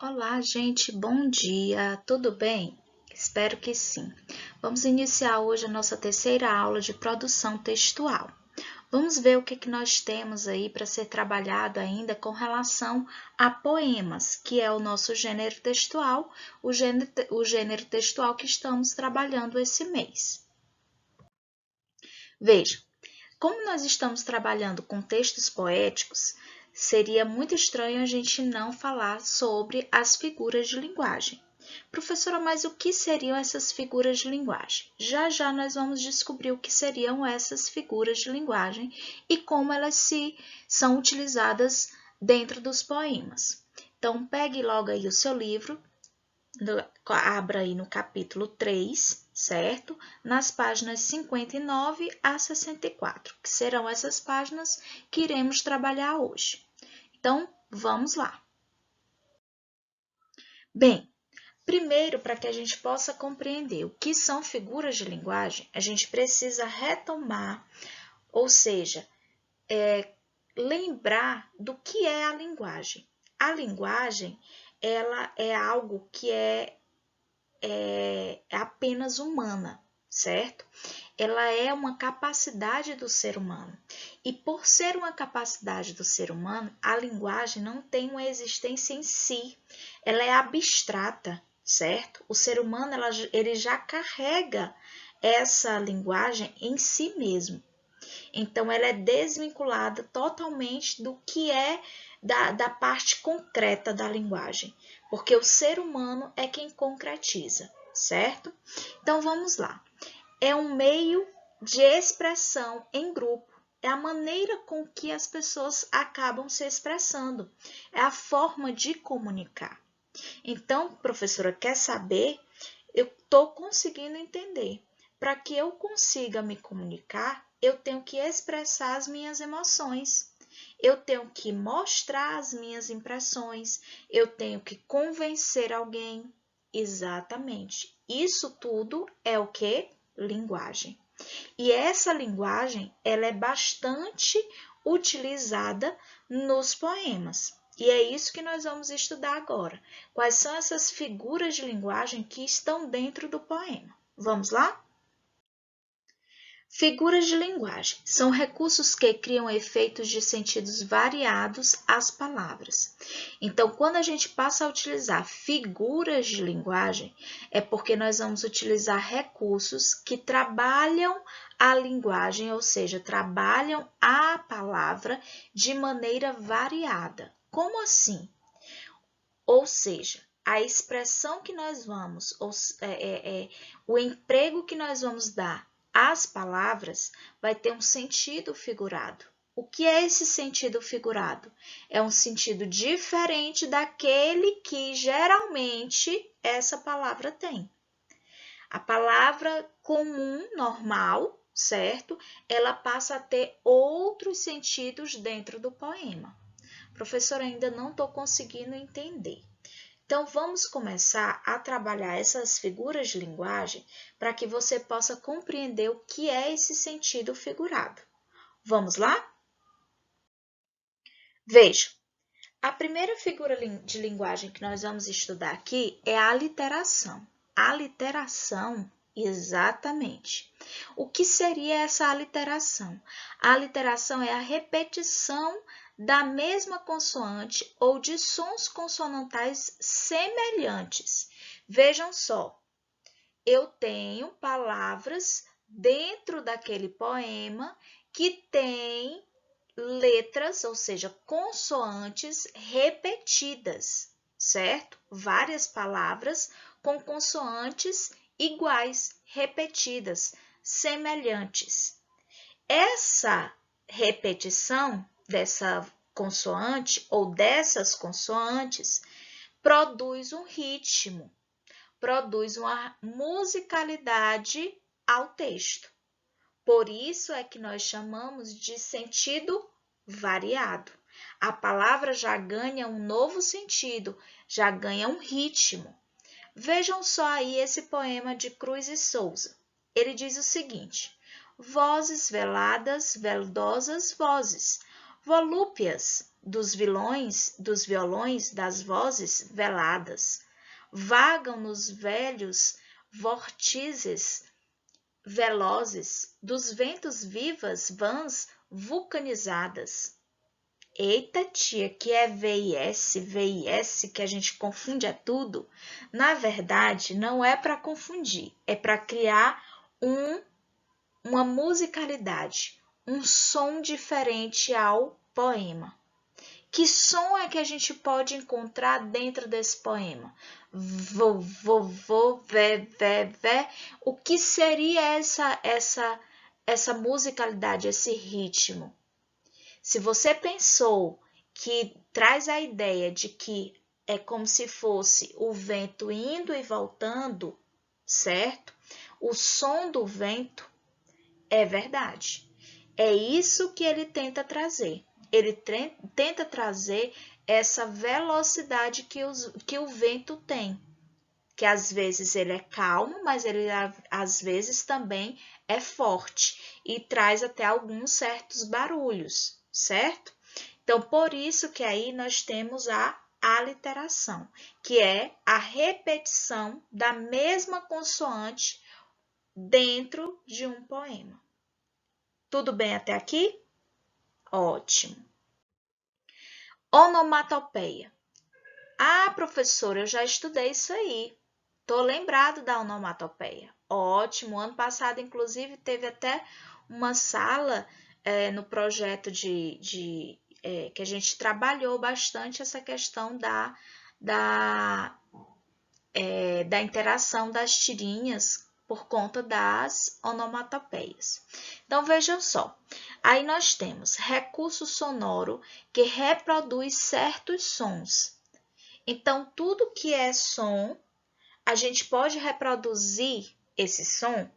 Olá, gente, bom dia, tudo bem? Espero que sim. Vamos iniciar hoje a nossa terceira aula de produção textual. Vamos ver o que nós temos aí para ser trabalhado ainda com relação a poemas, que é o nosso gênero textual, o gênero textual que estamos trabalhando esse mês. Veja, como nós estamos trabalhando com textos poéticos, seria muito estranho a gente não falar sobre as figuras de linguagem. Professora, mas o que seriam essas figuras de linguagem? Já já nós vamos descobrir o que seriam essas figuras de linguagem e como elas são utilizadas dentro dos poemas. Então, pegue logo aí o seu livro, abra aí no capítulo 3, certo? Nas páginas 59 a 64, que serão essas páginas que iremos trabalhar hoje. Então, vamos lá. Bem, primeiro, para que a gente possa compreender o que são figuras de linguagem, a gente precisa retomar, ou seja, lembrar do que é a linguagem. A linguagem, ela é algo que é apenas humana, certo? Ela é uma capacidade do ser humano. E por ser uma capacidade do ser humano, a linguagem não tem uma existência em si. Ela é abstrata, certo? O ser humano ele já carrega essa linguagem em si mesmo. Então, ela é desvinculada totalmente do que é da parte concreta da linguagem, porque o ser humano é quem concretiza, certo? Então, vamos lá. É um meio de expressão em grupo, é a maneira com que as pessoas acabam se expressando, é a forma de comunicar. Então, professora, quer saber? Eu estou conseguindo entender. Para que eu consiga me comunicar, eu tenho que expressar as minhas emoções. Eu tenho que mostrar as minhas impressões. Eu tenho que convencer alguém. Exatamente. Isso tudo é o que? Linguagem. E essa linguagem, ela é bastante utilizada nos poemas. E é isso que nós vamos estudar agora. Quais são essas figuras de linguagem que estão dentro do poema? Vamos lá? Figuras de linguagem são recursos que criam efeitos de sentidos variados às palavras. Então, quando a gente passa a utilizar figuras de linguagem, é porque nós vamos utilizar recursos que trabalham a linguagem, ou seja, trabalham a palavra de maneira variada. Como assim? Ou seja, a expressão que nós vamos, o emprego que nós vamos dar às palavras vai ter um sentido figurado. O que é esse sentido figurado? É um sentido diferente daquele que geralmente essa palavra tem. A palavra comum, normal, certo? Ela passa a ter outros sentidos dentro do poema. Professora, ainda não estou conseguindo entender. Então, vamos começar a trabalhar essas figuras de linguagem para que você possa compreender o que é esse sentido figurado. Vamos lá? Veja, a primeira figura de linguagem que nós vamos estudar aqui é a aliteração. A aliteração, exatamente. O que seria essa aliteração? A aliteração é a repetição da mesma consoante ou de sons consonantais semelhantes. Vejam só, eu tenho palavras dentro daquele poema que tem letras, ou seja, consoantes repetidas, certo? Várias palavras com consoantes iguais, repetidas, semelhantes. Essa repetição dessa consoante ou dessas consoantes produz um ritmo, produz uma musicalidade ao texto. Por isso é que nós chamamos de sentido variado. A palavra já ganha um novo sentido, já ganha um ritmo. Vejam só aí esse poema de Cruz e Souza. Ele diz o seguinte: vozes veladas, veldosas vozes, volúpias, dos violões, das vozes veladas. Vagam nos velhos vórtices velozes dos ventos vivas vãs vulcanizadas. Eita, tia, que é VIS, que a gente confunde tudo. Na verdade, não é para confundir, é para criar uma musicalidade, um som diferente ao poema. Que som é que a gente pode encontrar dentro desse poema? Vovô, vé. O que seria essa musicalidade, esse ritmo? Se você pensou que traz a ideia de que é como se fosse o vento indo e voltando, certo? O som do vento é verdade. É isso que ele tenta trazer. Ele tenta trazer essa velocidade que o vento tem. Que às vezes ele é calmo, mas ele às vezes também é forte e traz até alguns certos barulhos, certo? Então, por isso que aí nós temos a aliteração, que é a repetição da mesma consoante dentro de um poema. Tudo bem até aqui? Ótimo. Onomatopeia. Ah, professora, eu já estudei isso aí. Tô lembrado da onomatopeia. Ótimo. Ano passado, inclusive, teve até uma sala no projeto que a gente trabalhou bastante essa questão da interação das tirinhas por conta das onomatopeias. Então, vejam só. Aí nós temos recurso sonoro que reproduz certos sons. Então, tudo que é som, a gente pode reproduzir esse som.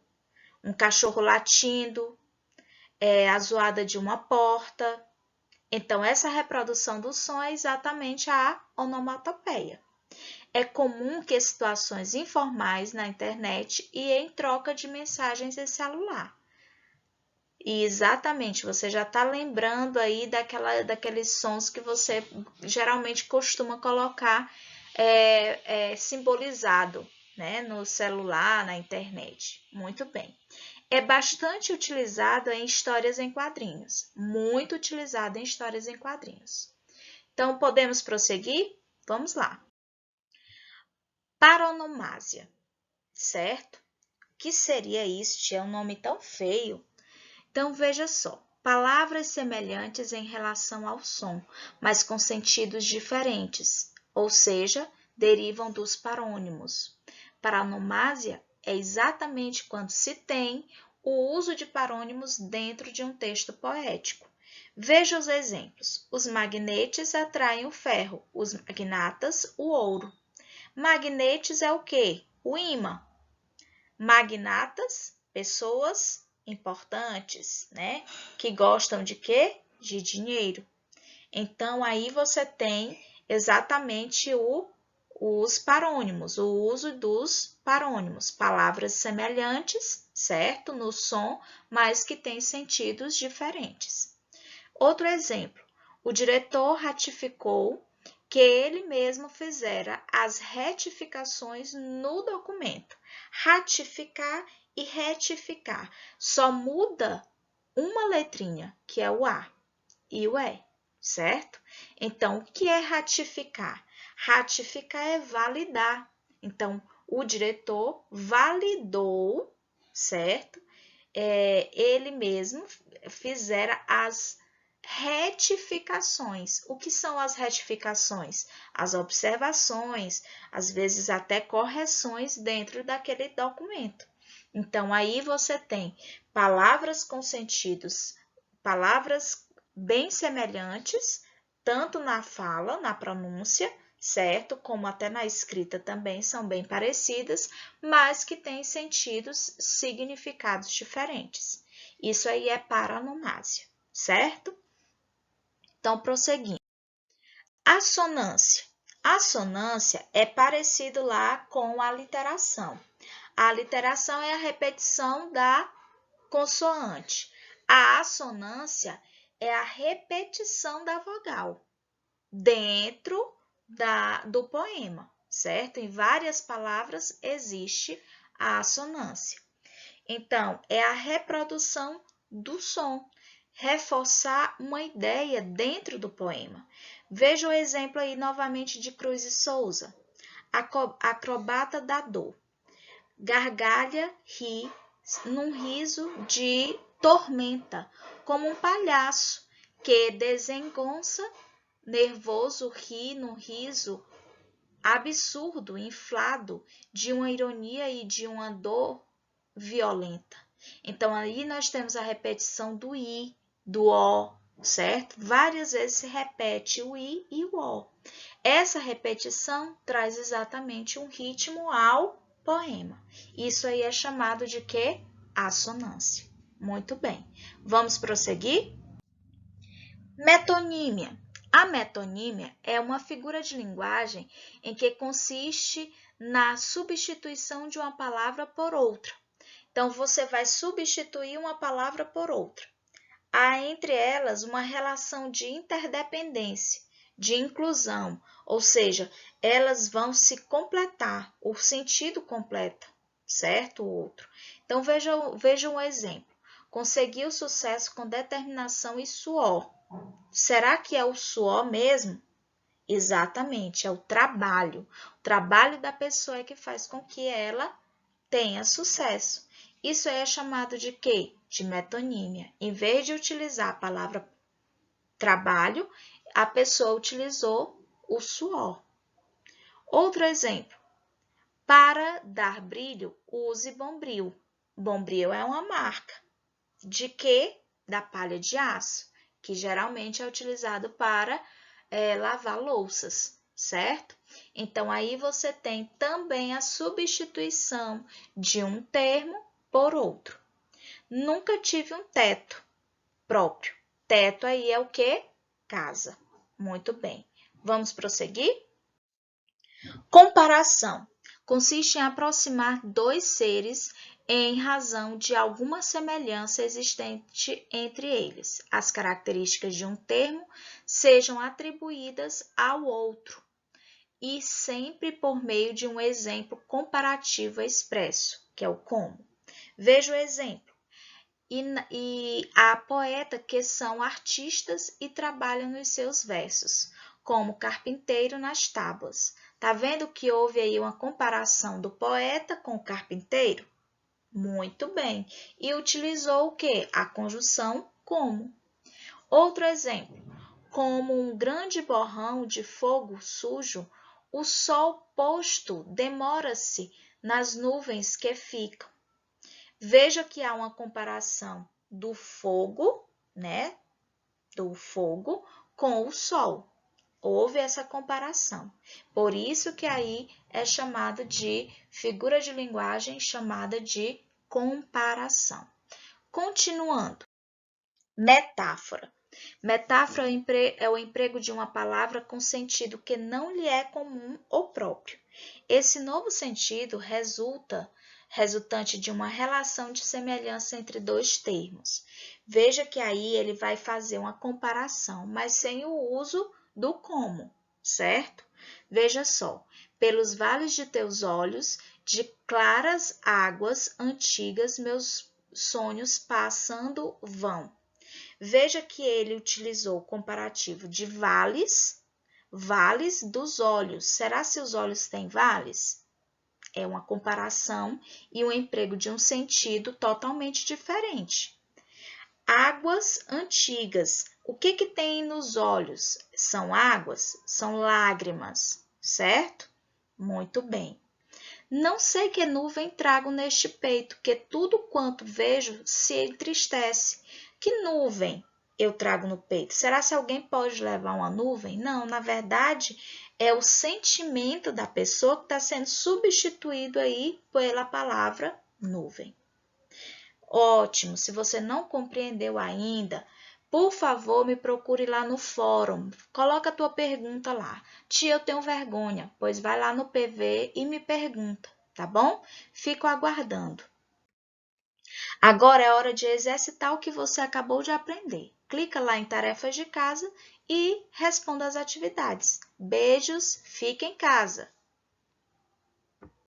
Um cachorro latindo, a zoada de uma porta. Então, essa reprodução do som é exatamente a onomatopeia. É comum que situações informais na internet e em troca de mensagens em celular. E exatamente, você já está lembrando aí daqueles sons que você geralmente costuma colocar simbolizado, né, no celular, na internet. Muito bem. É bastante utilizado em histórias em quadrinhos. Muito utilizado em histórias em quadrinhos. Então, podemos prosseguir? Vamos lá. Paronomásia, certo? O que seria isso? É um nome tão feio. Então, veja só. Palavras semelhantes em relação ao som, mas com sentidos diferentes, ou seja, derivam dos parônimos. Paronomásia é exatamente quando se tem o uso de parônimos dentro de um texto poético. Veja os exemplos. Os magnetes atraem o ferro, os magnatas o ouro. Magnetes é o quê? O ímã. Magnatas, pessoas importantes, né? Que gostam de quê? De dinheiro. Então, aí você tem exatamente os parônimos, o uso dos parônimos, palavras semelhantes, certo? No som, mas que têm sentidos diferentes. Outro exemplo, o diretor ratificou que ele mesmo fizera as retificações no documento. Ratificar e retificar. Só muda uma letrinha, que é o A e o E, certo? Então, o que é ratificar? Ratificar é validar. Então, o diretor validou, certo? Ele mesmo fizera as retificações. O que são as retificações? As observações, às vezes até correções dentro daquele documento. Então, aí você tem palavras com sentidos, palavras bem semelhantes, tanto na fala, na pronúncia, certo? Como até na escrita também são bem parecidas, mas que têm sentidos, significados diferentes. Isso aí é paronomásia, certo? Então, prosseguindo. Assonância. Assonância é parecido lá com a aliteração. A aliteração é a repetição da consoante. A assonância é a repetição da vogal. dentro do poema, certo? Em várias palavras existe a assonância. Então, é a reprodução do som, reforçar uma ideia dentro do poema. Veja o exemplo aí novamente de Cruz e Souza. Acrobata da dor. Gargalha, ri, num riso de tormenta, como um palhaço que desengonça, nervoso, ri num riso absurdo, inflado, de uma ironia e de uma dor violenta. Então, aí nós temos a repetição do i, do o, certo? Várias vezes se repete o i e o o. Essa repetição traz exatamente um ritmo ao poema. Isso aí é chamado de quê? Assonância. Muito bem. Vamos prosseguir? Metonímia. A metonímia é uma figura de linguagem em que consiste na substituição de uma palavra por outra. Então, você vai substituir uma palavra por outra. Há entre elas uma relação de interdependência, de inclusão, ou seja, elas vão se completar, o sentido completa, certo? O outro. Então, veja um exemplo. Conseguiu sucesso com determinação e suor. Será que é o suor mesmo? Exatamente, é o trabalho. O trabalho da pessoa é que faz com que ela tenha sucesso. Isso é chamado de quê? De metonímia. Em vez de utilizar a palavra trabalho, a pessoa utilizou o suor. Outro exemplo. Para dar brilho, use bombril. Bombril é uma marca. De quê? Da palha de aço, que geralmente é utilizado para lavar louças, certo? Então, aí você tem também a substituição de um termo por outro. Nunca tive um teto próprio. Teto aí é o quê? Casa. Muito bem. Vamos prosseguir? Comparação. Consiste em aproximar dois seres em razão de alguma semelhança existente entre eles. As características de um termo sejam atribuídas ao outro e sempre por meio de um exemplo comparativo expresso, que é o como. Veja o exemplo. E há poetas que são artistas e trabalham nos seus versos, como carpinteiro nas tábuas. Tá vendo que houve aí uma comparação do poeta com o carpinteiro? Muito bem. E utilizou o quê? A conjunção como. Outro exemplo. Como um grande borrão de fogo sujo, o sol posto demora-se nas nuvens que ficam. Veja que há uma comparação do fogo, né? Do fogo com o sol. Houve essa comparação. Por isso que aí é chamado de figura de linguagem chamada de comparação. Continuando. Metáfora. Metáfora é o emprego de uma palavra com sentido que não lhe é comum ou próprio. Esse novo sentido resultante de uma relação de semelhança entre dois termos. Veja que aí ele vai fazer uma comparação, mas sem o uso do como, certo? Veja só, pelos vales de teus olhos, de claras águas antigas, meus sonhos passando vão. Veja que ele utilizou o comparativo de vales, vales dos olhos. Será se os olhos têm vales? É uma comparação e um emprego de um sentido totalmente diferente. Águas antigas. O que tem nos olhos? São águas? São lágrimas, certo? Muito bem. Não sei que nuvem trago neste peito, que tudo quanto vejo se entristece. Que nuvem eu trago no peito? Será se alguém pode levar uma nuvem? Não, na verdade, é o sentimento da pessoa que está sendo substituído aí pela palavra nuvem. Ótimo, se você não compreendeu ainda, por favor, me procure lá no fórum. Coloca a tua pergunta lá. Tia, eu tenho vergonha, pois vai lá no PV e me pergunta, tá bom? Fico aguardando. Agora é hora de exercitar o que você acabou de aprender. Clica lá em tarefas de casa e responda às atividades. Beijos, fique em casa.